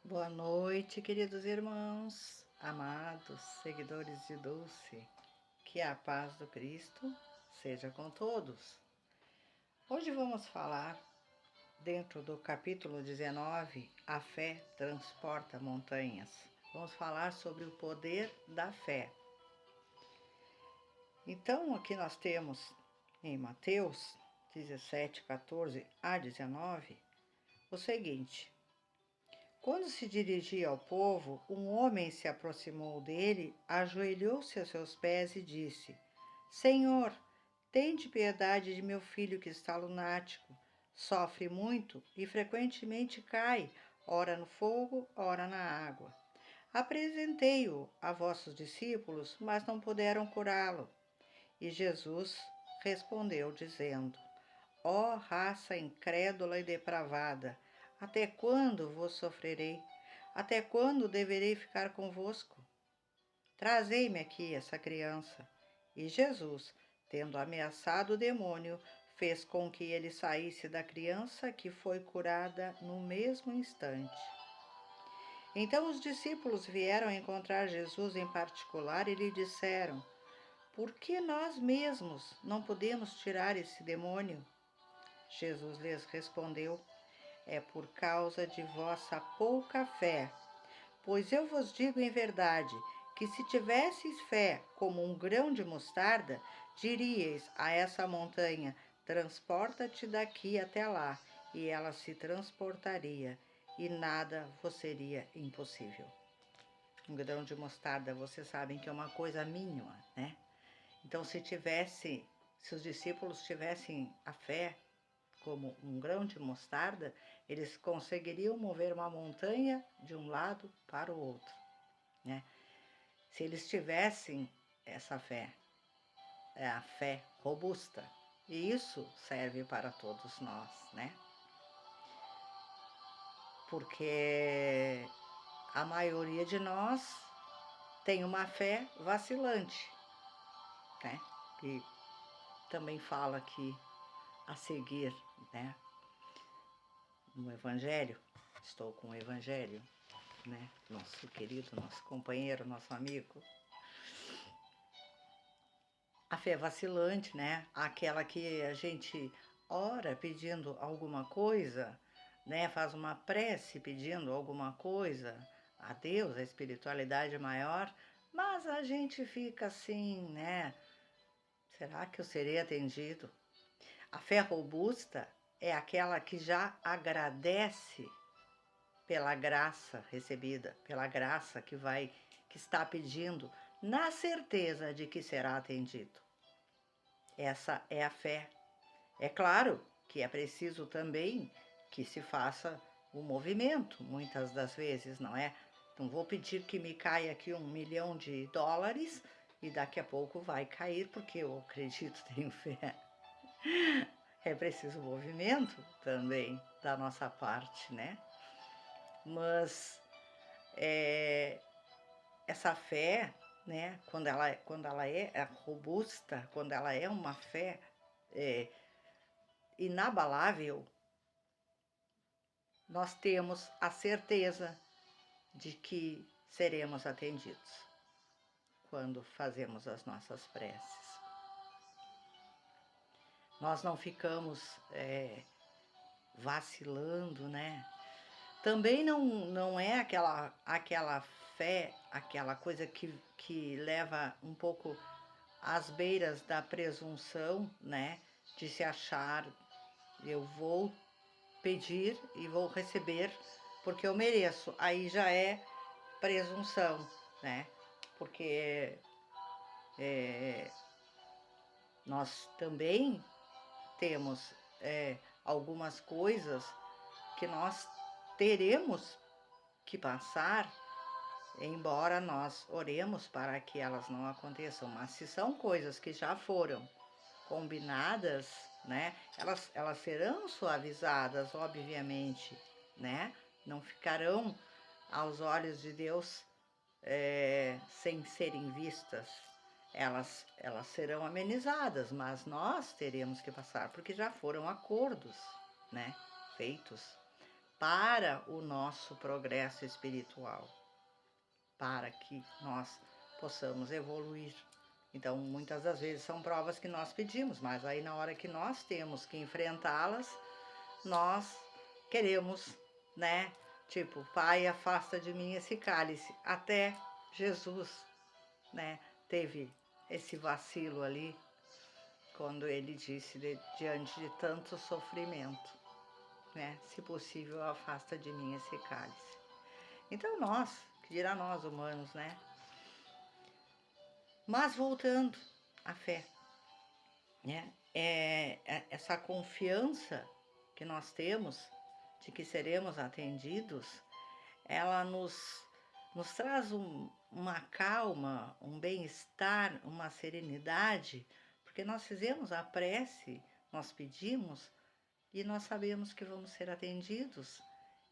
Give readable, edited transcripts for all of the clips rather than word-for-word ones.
Boa noite, queridos irmãos, amados, seguidores de Dulce. Que a paz do Cristo seja com todos. Hoje vamos falar, dentro do capítulo 19, A Fé Transporta Montanhas. Vamos falar sobre o poder da fé. Então, aqui nós temos em Mateus 17, 14 a 19, o seguinte: Quando se dirigia ao povo, um homem se aproximou dele, ajoelhou-se a seus pés e disse: Senhor, tende piedade de meu filho que está lunático. Sofre muito e frequentemente cai, ora no fogo, ora na água. Apresentei-o a vossos discípulos, mas não puderam curá-lo. E Jesus respondeu, dizendo: Ó raça incrédula e depravada, até quando vos sofrerei? Até quando deverei ficar convosco? Trazei-me aqui essa criança. E Jesus, tendo ameaçado o demônio, fez com que ele saísse da criança, que foi curada no mesmo instante. Então os discípulos vieram encontrar Jesus em particular e lhe disseram: Por que nós mesmos não podemos tirar esse demônio? Jesus lhes respondeu: É por causa de vossa pouca fé. Pois eu vos digo em verdade que se tivesseis fé como um grão de mostarda, diríeis a essa montanha: transporta-te daqui até lá, e ela se transportaria, e nada vos seria impossível. Um grão de mostarda, vocês sabem que é uma coisa mínima, né? Então, se os discípulos tivessem a fé como um grão de mostarda, eles conseguiriam mover uma montanha de um lado para o outro, né? Se eles tivessem essa fé, é a fé robusta, e isso serve para todos nós, né? Porque a maioria de nós tem uma fé vacilante, né? E também fala aqui a seguir, né? No Evangelho, estou com o Evangelho, né? Nosso querido, nosso companheiro, nosso amigo. A fé vacilante, né? Aquela que a gente ora pedindo alguma coisa, né? Faz uma prece pedindo alguma coisa a Deus, a espiritualidade maior, mas a gente fica assim, né? Será que eu serei atendido? A fé robusta é aquela que já agradece pela graça recebida, pela graça que está pedindo, na certeza de que será atendido. Essa é a fé. É claro que é preciso também que se faça o movimento, muitas das vezes, não é? Não vou pedir que me caia aqui US$ 1 milhão e daqui a pouco vai cair, porque eu acredito, tenho fé. É preciso movimento também da nossa parte, né? Mas essa fé, né, quando ela é robusta, quando ela é uma fé é, inabalável, nós temos a certeza de que seremos atendidos quando fazemos as nossas preces. Nós não ficamos vacilando, né? Também não é aquela fé, aquela coisa que leva um pouco às beiras da presunção, né? De se achar, eu vou pedir e vou receber porque eu mereço. Aí já é presunção, né? Porque nós também temos algumas coisas que nós teremos que passar, embora nós oremos para que elas não aconteçam, mas se são coisas que já foram combinadas, né, elas serão suavizadas, obviamente, né, não ficarão aos olhos de Deus sem serem vistas, elas serão amenizadas, mas nós teremos que passar, porque já foram acordos, né, feitos para o nosso progresso espiritual, para que nós possamos evoluir. Então, muitas das vezes são provas que nós pedimos, mas aí na hora que nós temos que enfrentá-las, nós queremos, né? Tipo, Pai, afasta de mim esse cálice. Até Jesus, né, teve esse vacilo ali, quando ele disse, diante de tanto sofrimento, né, se possível, afasta de mim esse cálice. Então nós, que dirá nós humanos, né? Mas voltando à fé, né? Essa confiança que nós temos de que seremos atendidos, ela nos traz uma calma, um bem-estar, uma serenidade, porque nós fizemos a prece, nós pedimos e nós sabemos que vamos ser atendidos.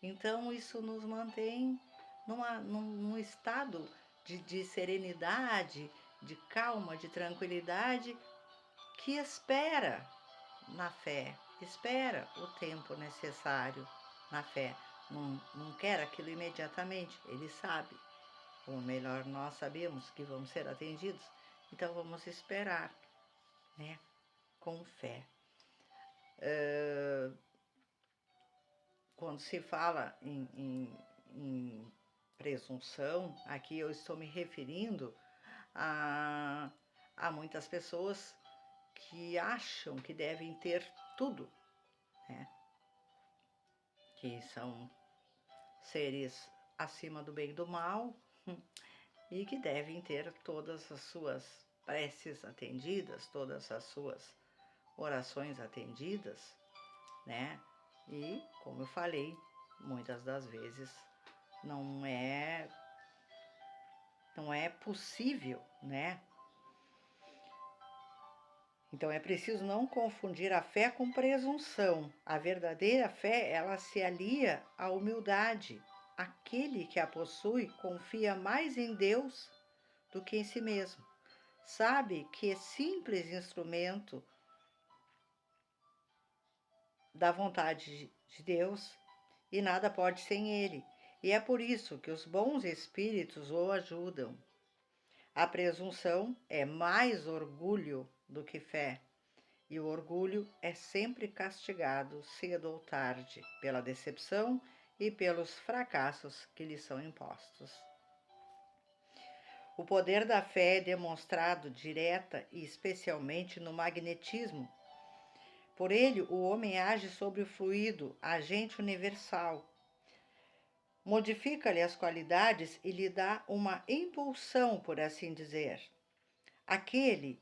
Então, isso nos mantém num estado de serenidade, de calma, de tranquilidade, que espera na fé, espera o tempo necessário na fé. Não quer aquilo imediatamente, ele sabe. Ou melhor, nós sabemos que vamos ser atendidos, então vamos esperar, né? Com fé. Quando se fala em presunção, aqui eu estou me referindo a muitas pessoas que acham que devem ter tudo, né? Que são seres acima do bem e do mal e que devem ter todas as suas preces atendidas, todas as suas orações atendidas, né? E, como eu falei, muitas das vezes não é possível, né? Então é preciso não confundir a fé com presunção. A verdadeira fé, ela se alia à humildade. Aquele que a possui confia mais em Deus do que em si mesmo. Sabe que é simples instrumento da vontade de Deus e nada pode sem ele. E é por isso que os bons espíritos o ajudam. A presunção é mais orgulho do que fé, e o orgulho é sempre castigado, cedo ou tarde, pela decepção e pelos fracassos que lhe são impostos. O poder da fé é demonstrado direta e especialmente no magnetismo. Por ele, o homem age sobre o fluido, agente universal. Modifica-lhe as qualidades e lhe dá uma impulsão, por assim dizer. Aquele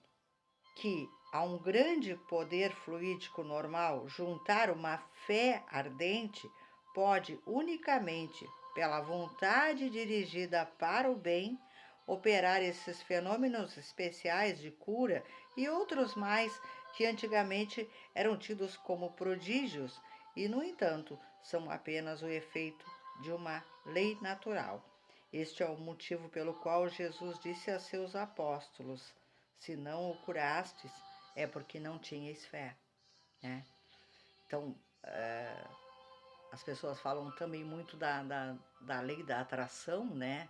que a um grande poder fluídico normal juntar uma fé ardente pode unicamente, pela vontade dirigida para o bem, operar esses fenômenos especiais de cura e outros mais que antigamente eram tidos como prodígios e, no entanto, são apenas o efeito de uma lei natural. Este é o motivo pelo qual Jesus disse a seus apóstolos: se não o curastes, é porque não tinhais fé, né? Então, as pessoas falam também muito da lei da atração, né?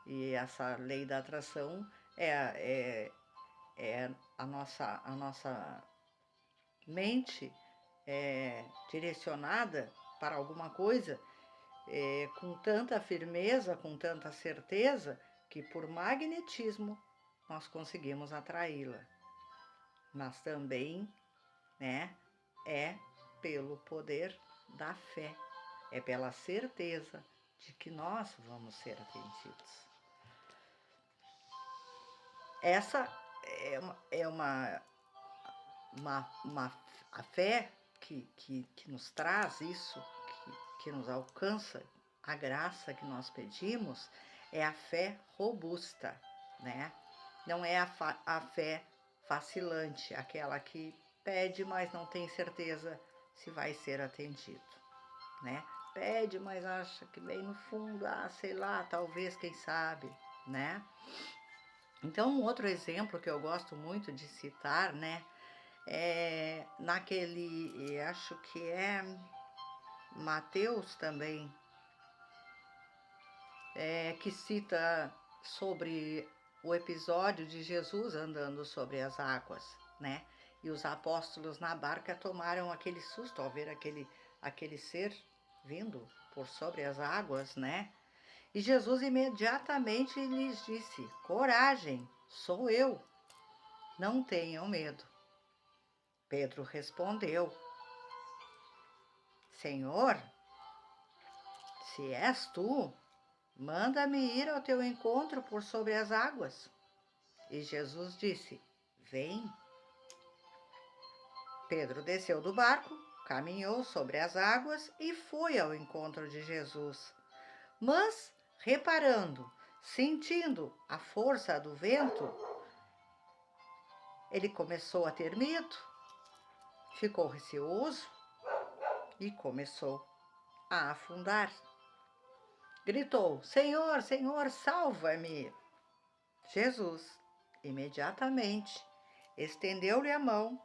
E essa lei da atração é a nossa mente direcionada para alguma coisa com tanta firmeza, com tanta certeza, que por magnetismo nós conseguimos atraí-la. Mas também, né, é pelo poder da fé, é pela certeza de que nós vamos ser atendidos. Essa é a fé que nos traz isso, que nos alcança a graça que nós pedimos, é a fé robusta, né? Não é a fé vacilante, aquela que pede, mas não tem certeza se vai ser atendido, né? Pede, mas acha que bem no fundo, sei lá, talvez, quem sabe, né? Então, um outro exemplo que eu gosto muito de citar, né, é naquele, acho que é Mateus também, que cita sobre o episódio de Jesus andando sobre as águas, né? E os apóstolos na barca tomaram aquele susto ao ver aquele ser vindo por sobre as águas, né? E Jesus imediatamente lhes disse: coragem, sou eu, não tenham medo. Pedro respondeu: Senhor, se és tu, manda-me ir ao teu encontro por sobre as águas. E Jesus disse: vem. Pedro desceu do barco, caminhou sobre as águas e foi ao encontro de Jesus. Mas, reparando, sentindo a força do vento, ele começou a ter medo, ficou receoso e começou a afundar. Gritou: Senhor, Senhor, salva-me! Jesus, imediatamente, estendeu-lhe a mão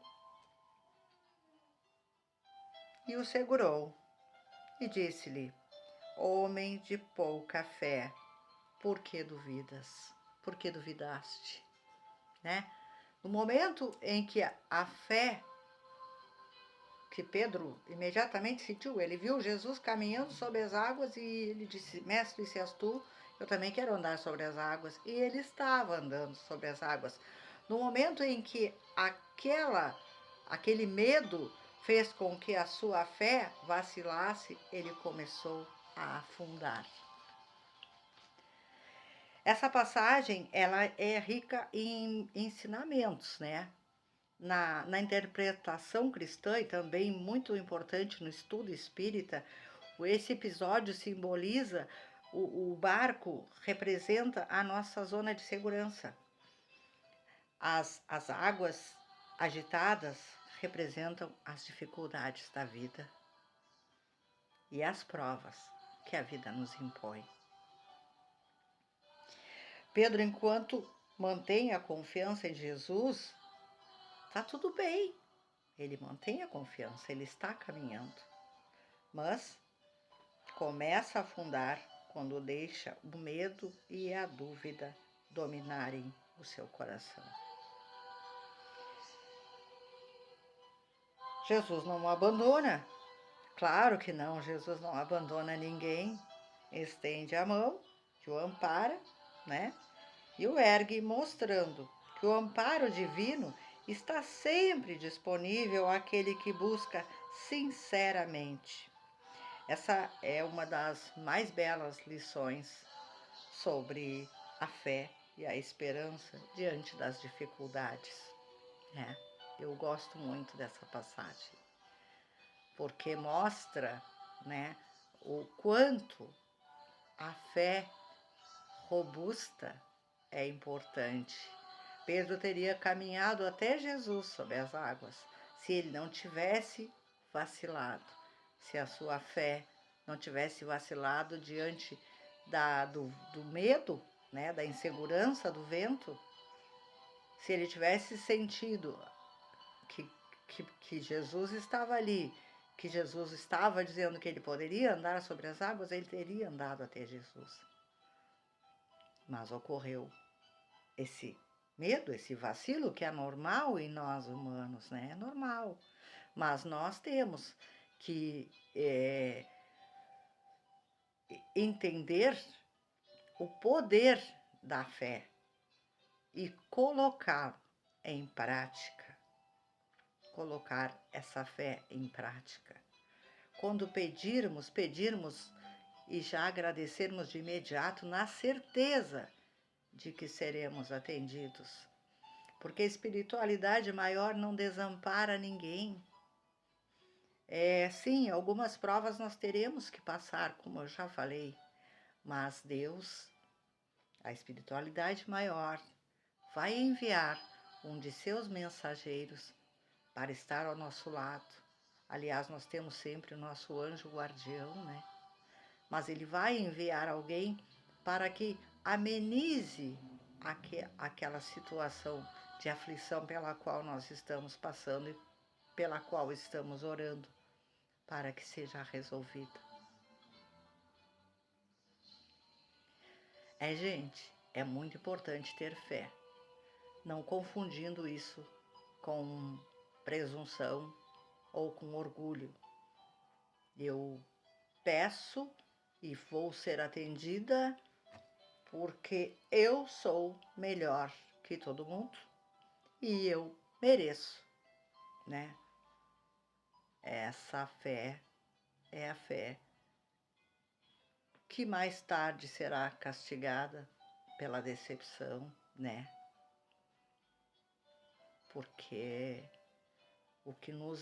e o segurou e disse-lhe: homem de pouca fé, por que duvidas? Por que duvidaste? Né? No momento em que a fé que Pedro imediatamente sentiu, ele viu Jesus caminhando sobre as águas e ele disse: mestre, se és tu, eu também quero andar sobre as águas. E ele estava andando sobre as águas. No momento em que aquele medo fez com que a sua fé vacilasse, ele começou a afundar. Essa passagem, ela é rica em ensinamentos, né? Na interpretação cristã e também muito importante no estudo espírita, esse episódio simboliza o barco representa a nossa zona de segurança. As águas agitadas representam as dificuldades da vida e as provas que a vida nos impõe. Pedro, enquanto mantém a confiança em Jesus, está tudo bem. Ele mantém a confiança, ele está caminhando. Mas começa a afundar quando deixa o medo e a dúvida dominarem o seu coração. Jesus não o abandona. Claro que não, Jesus não abandona ninguém. Estende a mão, que o ampara, né? E o ergue, mostrando que o amparo divino está sempre disponível àquele que busca sinceramente. Essa é uma das mais belas lições sobre a fé e a esperança diante das dificuldades, né? Eu gosto muito dessa passagem, porque mostra, né, o quanto a fé robusta é importante. Pedro teria caminhado até Jesus sobre as águas se ele não tivesse vacilado, se a sua fé não tivesse vacilado diante do medo, né, da insegurança do vento, se ele tivesse sentido que Jesus estava ali, que Jesus estava dizendo que ele poderia andar sobre as águas, ele teria andado até Jesus. Mas ocorreu esse medo, esse vacilo que é normal em nós humanos, né? É normal. Mas nós temos que entender o poder da fé e colocá-lo em prática. Colocar essa fé em prática. Quando pedirmos e já agradecermos de imediato na certeza de que seremos atendidos. Porque a espiritualidade maior não desampara ninguém. Sim, algumas provas nós teremos que passar, como eu já falei, mas Deus, a espiritualidade maior, vai enviar um de seus mensageiros para estar ao nosso lado. Aliás, nós temos sempre o nosso anjo guardião, né? Mas ele vai enviar alguém para que amenize aquela situação de aflição pela qual nós estamos passando e pela qual estamos orando. para que seja resolvida. Gente, é muito importante ter fé, não confundindo isso com presunção ou com orgulho. Eu peço e vou ser atendida porque eu sou melhor que todo mundo e eu mereço, né? Essa fé é a fé que mais tarde será castigada pela decepção, né? Porque o que nos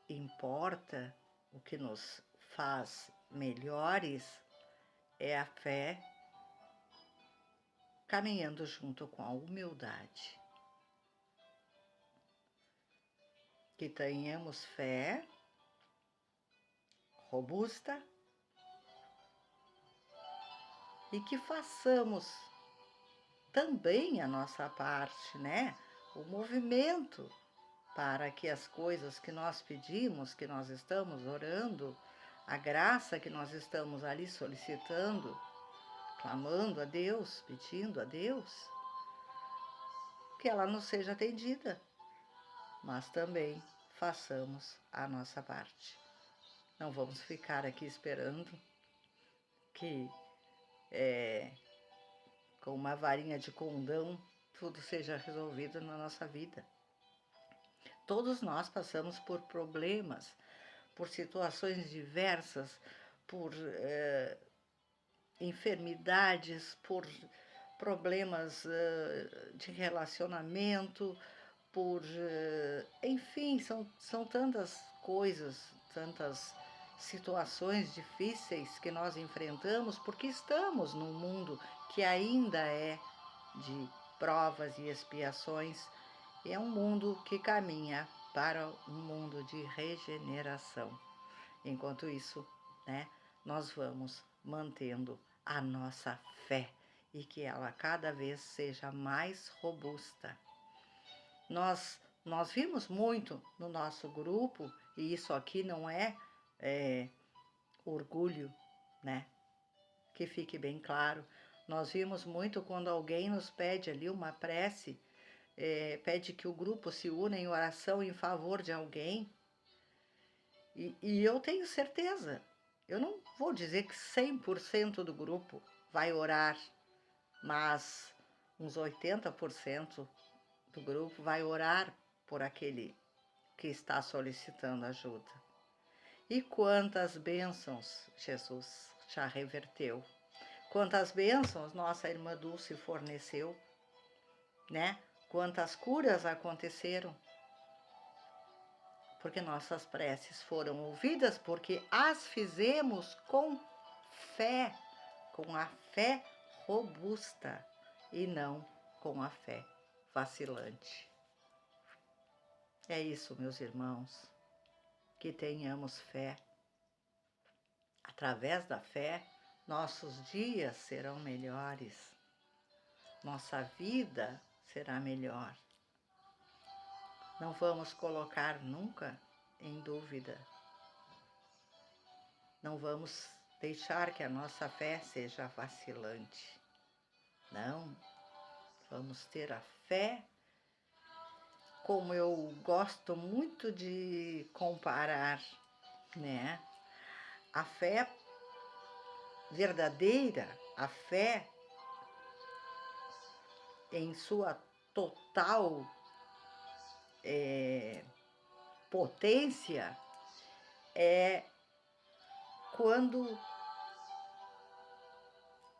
importa, o que nos faz melhores é a fé caminhando junto com a humildade. Que tenhamos fé robusta e que façamos também a nossa parte, né? O movimento para que as coisas que nós pedimos, que nós estamos orando, a graça que nós estamos ali solicitando, clamando a Deus, pedindo a Deus, que ela nos seja atendida, mas também façamos a nossa parte. Não vamos ficar aqui esperando que com uma varinha de condão tudo seja resolvido na nossa vida. Todos nós passamos por problemas, por situações diversas, por enfermidades, por problemas de relacionamento, por enfim, são tantas coisas, tantas situações difíceis que nós enfrentamos, porque estamos num mundo que ainda é de provas e expiações, e é um mundo que caminha para um mundo de regeneração. Enquanto isso, né, nós vamos mantendo a nossa fé e que ela cada vez seja mais robusta. Nós vimos muito no nosso grupo, e isso aqui não é orgulho, né? Que fique bem claro. Nós vimos muito quando alguém nos pede ali uma prece, pede que o grupo se una em oração em favor de alguém. E eu tenho certeza, eu não vou dizer que 100% do grupo vai orar, mas uns 80% do grupo vai orar por aquele que está solicitando ajuda. E quantas bênçãos Jesus já reverteu, quantas bênçãos nossa irmã Dulce forneceu, né? Quantas curas aconteceram, porque nossas preces foram ouvidas, porque as fizemos com fé, com a fé robusta e não com a fé vacilante. É isso, meus irmãos, que tenhamos fé. Através da fé, nossos dias serão melhores, nossa vida será melhor. Não vamos colocar nunca em dúvida. Não vamos deixar que a nossa fé seja vacilante. Não, vamos ter a fé, como eu gosto muito de comparar, né? A fé verdadeira, a fé em sua total potência é quando,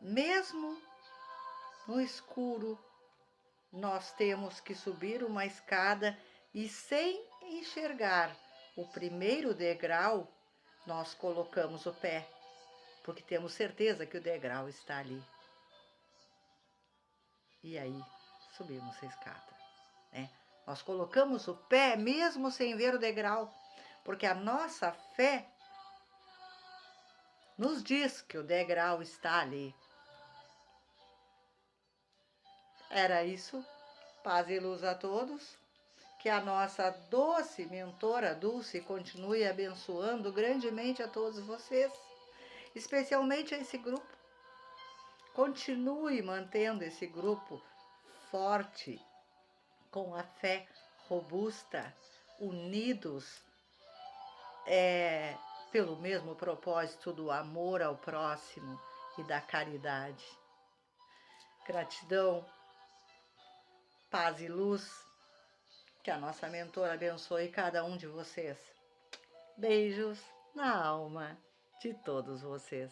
mesmo no escuro, nós temos que subir uma escada e, sem enxergar o primeiro degrau, nós colocamos o pé, porque temos certeza que o degrau está ali. E aí subimos a escada, né? Nós colocamos o pé mesmo sem ver o degrau, porque a nossa fé nos diz que o degrau está ali. Era isso. Paz e luz a todos. Que a nossa doce mentora Dulce continue abençoando grandemente a todos vocês, especialmente a esse grupo. Continue mantendo esse grupo forte, com a fé robusta, unidos pelo mesmo propósito do amor ao próximo e da caridade. Gratidão, paz e luz. Que a nossa mentora abençoe cada um de vocês. Beijos na alma de todos vocês.